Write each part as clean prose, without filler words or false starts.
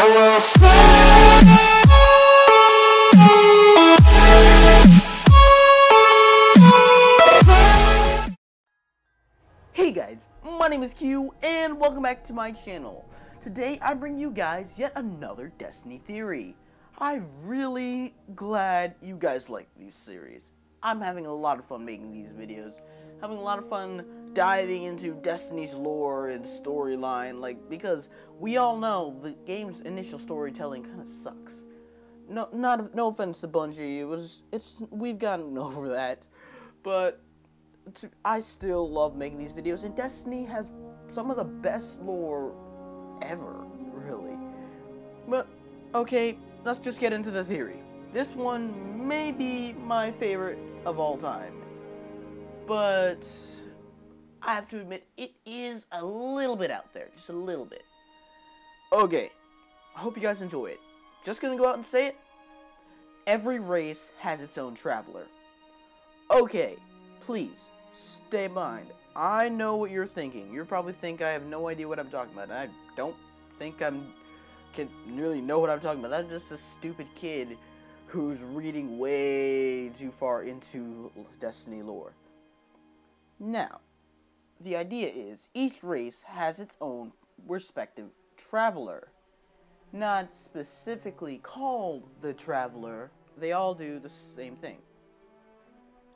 will fly. Hey guys, my name is Q, and welcome back to my channel. Today I bring you guys yet another Destiny theory. I'm really glad you guys like these series. I'm having a lot of fun making these videos, having a lot of fun diving into Destiny's lore and storyline, because we all know the game's initial storytelling kind of sucks. No offense to Bungie, we've gotten over that, but I still love making these videos, and Destiny has some of the best lore ever, really. But, okay, let's just get into the theory. This one may be my favorite of all time, but I have to admit, it is a little bit out there, just a little bit. Okay, I hope you guys enjoy it. Just gonna go out and say it. Every race has its own traveler. Okay, please, stay in mind. I know what you're thinking. You probably think I have no idea what I'm talking about. I don't think I can really know what I'm talking about. I'm just a stupid kid who's reading way too far into Destiny lore. Now, the idea is each race has its own respective traveler. Not specifically called the Traveler, they all do the same thing.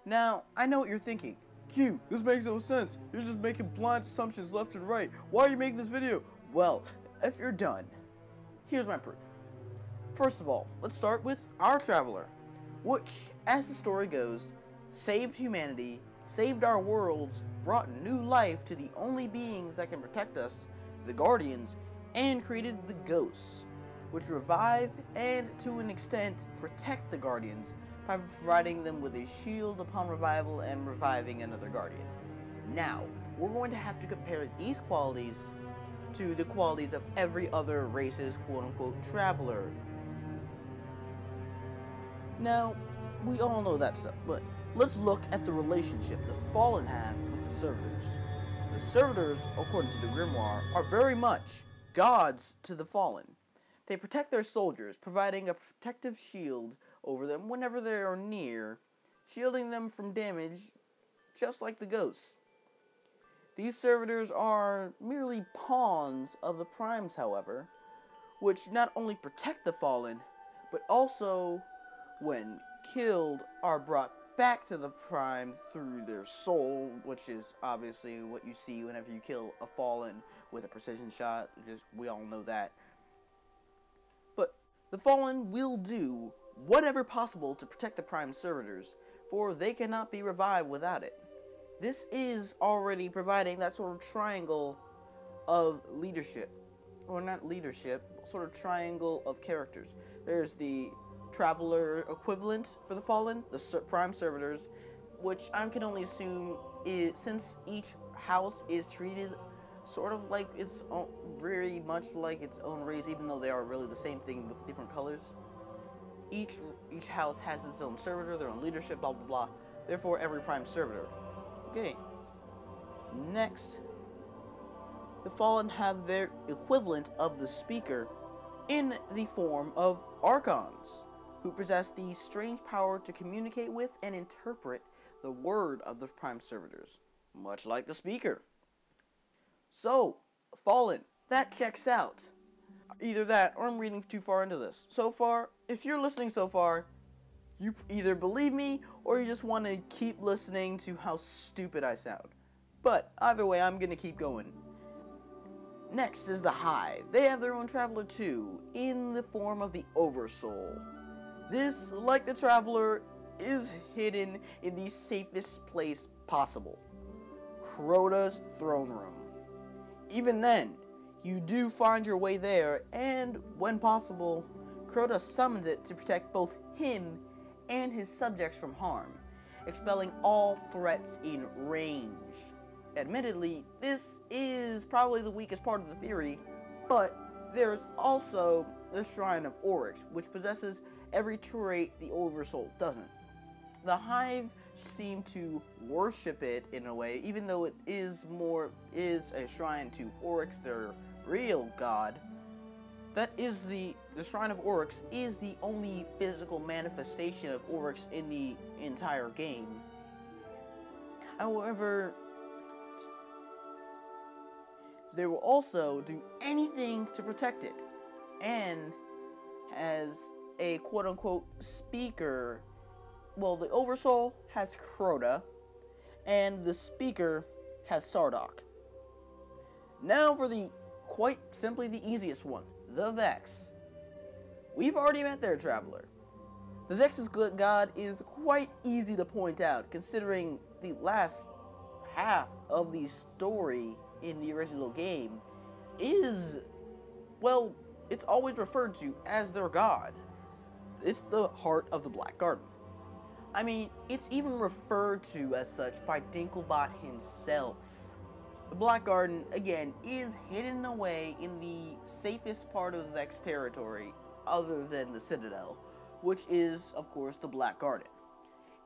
Now, I know what you're thinking. Q, this makes no sense. You're just making blind assumptions left and right. Why are you making this video? Well, if you're done, here's my proof. First of all, let's start with our Traveler, which, as the story goes, saved humanity, saved our worlds, brought new life to the only beings that can protect us, the Guardians, and created the Ghosts, which revive and, to an extent, protect the Guardians by providing them with a shield upon revival and reviving another Guardian. Now, we're going to have to compare these qualities to the qualities of every other race's quote-unquote Traveler. Now, we all know that stuff, but let's look at the relationship the Fallen have with the Servitors. The Servitors, according to the Grimoire, are very much gods to the Fallen. They protect their soldiers, providing a protective shield over them whenever they are near, shielding them from damage, just like the Ghosts. These Servitors are merely pawns of the Primes, however, which not only protect the Fallen, but also, when killed, are brought back to the Prime through their soul, which is obviously what you see whenever you kill a Fallen with a precision shot. We all know that. But the Fallen will do whatever possible to protect the Prime Servitors, for they cannot be revived without it. This is already providing that sort of triangle of leadership, or not leadership, sort of triangle of characters. There's the Traveler equivalent for the Fallen, the Prime Servitors, which I can only assume is, since each house is treated sort of like its own, very much like its own race, even though they are really the same thing with different colors. Each house has its own servitor, their own leadership, blah blah blah. Therefore, every Prime Servitor. Okay. Next, the Fallen have their equivalent of the Speaker in the form of Archons, who possess the strange power to communicate with and interpret the word of the Prime Servitors, much like the Speaker. So, Fallen, that checks out. Either that, or I'm reading too far into this. So far, if you're listening so far, you either believe me, or you just want to keep listening to how stupid I sound. But, either way, I'm gonna keep going. Next is the Hive. They have their own Traveler too, in the form of the Oversoul. This, like the Traveler, is hidden in the safest place possible, Crota's throne room. Even then, you do find your way there, and when possible, Crota summons it to protect both him and his subjects from harm, expelling all threats in range. Admittedly, this is probably the weakest part of the theory, but there's also the Shrine of Oryx, which possesses every trait the Oversoul doesn't. The Hive seem to worship it in a way, even though it is a shrine to Oryx, their real god. That is the Shrine of Oryx is the only physical manifestation of Oryx in the entire game. However, they will also do anything to protect it, and as a quote-unquote speaker, well, the Oversoul has Crota, and the speaker has Sardok. Now for the, quite simply the easiest one, the Vex. We've already met their Traveler. The Vex's good god is quite easy to point out, considering the last half of the story in the original game is, well, it's always referred to as their god. It's the heart of the Black Garden. I mean, it's even referred to as such by Dinklebot himself. The Black Garden, again, is hidden away in the safest part of the Vex territory, other than the Citadel, which is, of course, the Black Garden.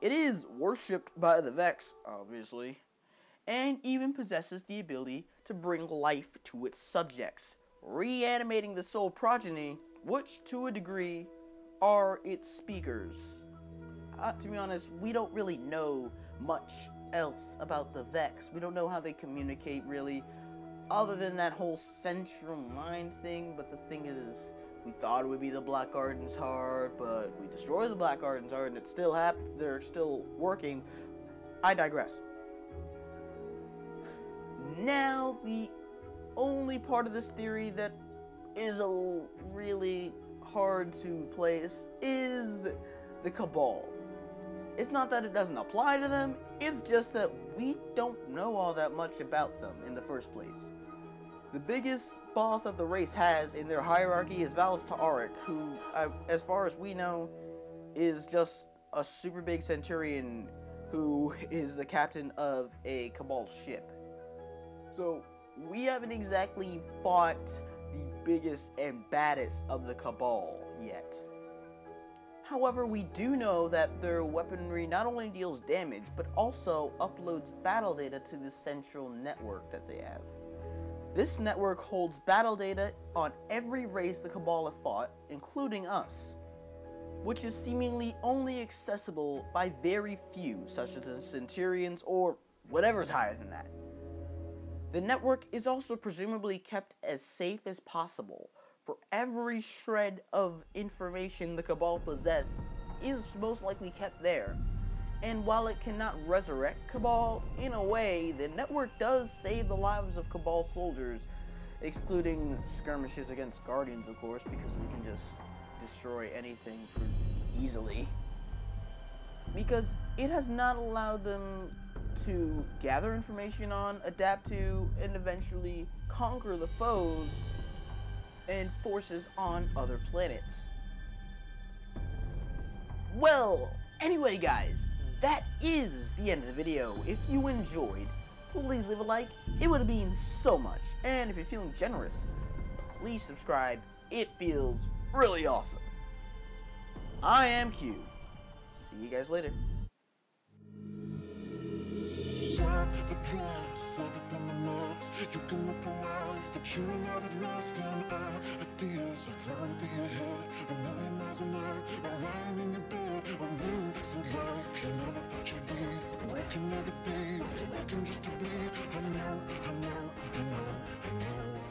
It is worshipped by the Vex, obviously, and even possesses the ability to bring life to its subjects, reanimating the soul progeny, which, to a degree, are its speakers. To be honest, we don't really know much else about the Vex. We don't know how they communicate, really, other than that whole central mind thing. But the thing is, we thought it would be the Black Garden's heart, but we destroyed the Black Garden's heart, and it's still they're still working. I digress. Now, the only part of this theory that is really hard to place is the Cabal. It's not that it doesn't apply to them, it's just that we don't know all that much about them in the first place. The biggest boss that the race has in their hierarchy is Valis Ta'arik, who, as far as we know, is just a super big Centurion who is the captain of a Cabal ship. So, we haven't exactly fought the biggest and baddest of the Cabal yet. However, we do know that their weaponry not only deals damage, but also uploads battle data to the central network that they have. This network holds battle data on every race the Cabal have fought, including us, which is seemingly only accessible by very few, such as the Centurions or whatever's higher than that. The network is also presumably kept as safe as possible, for every shred of information the Cabal possess is most likely kept there. And while it cannot resurrect Cabal, in a way, the network does save the lives of Cabal soldiers, excluding skirmishes against Guardians, of course, because we can just destroy anything easily. Because it has not allowed them to gather information on, adapt to, and eventually conquer the foes and forces on other planets. Well, anyway guys, that is the end of the video. If you enjoyed, please leave a like. It would mean so much. And if you're feeling generous, please subscribe. It feels really awesome. I am Q. See you guys later. The price, everything the max. You can look alive, but you are not at rest. And ideas are flowing through your head. A million miles an hour, or lying in your bed. Or looks at life, you never thought you'd be. Working every day, working just to bleed. I know, I know, I know, I know.